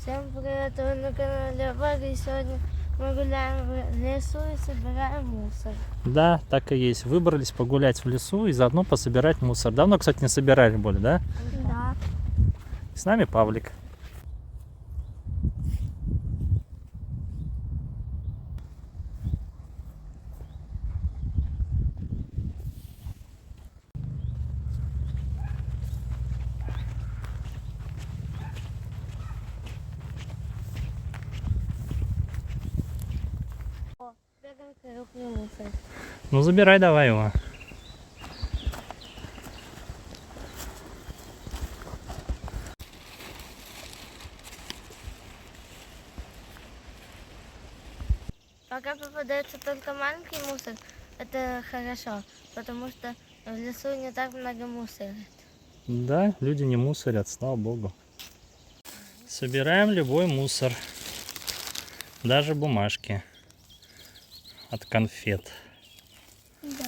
Всем привет, вы на канале Ваги. И сегодня мы гуляем в лесу и собираем мусор. Да, так и есть. Выбрались погулять в лесу и заодно пособирать мусор. Давно, кстати, не собирали более, да? Да. С нами Павлик. О, бегаем крупный мусор. Ну, забирай давай его. Пока попадается только маленький мусор, это хорошо, потому что в лесу не так много мусора. Да, люди не мусорят, слава богу. Собираем любой мусор. Даже бумажки от конфет. Да.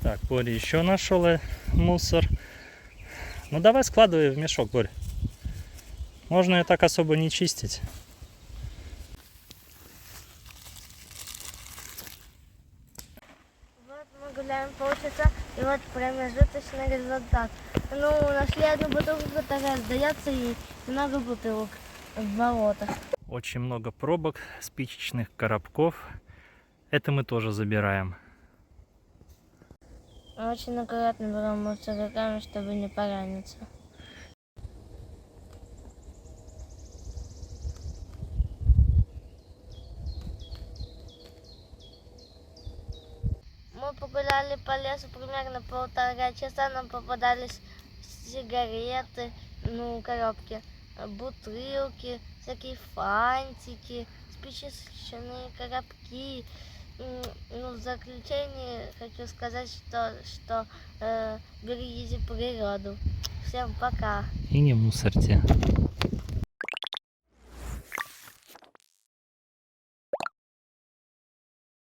Так, Боря еще нашел мусор. Ну, давай складывай в мешок, Боря. Можно ее так особо не чистить. Вот мы гуляем полчаса, и вот промежуточный результат. Ну, нашли одну бутылку, которая сдается, и много бутылок в болотах. Очень много пробок, спичечных коробков. Это мы тоже забираем. Очень аккуратно берем мусор руками, чтобы не пораниться. Мы погуляли по лесу примерно 1,5 часа, нам попадались сигареты, ну, коробки, бутылки, всякие фантики, спичечные коробки. Ну, в заключение хочу сказать, что берегите природу. Всем пока. И не мусорьте.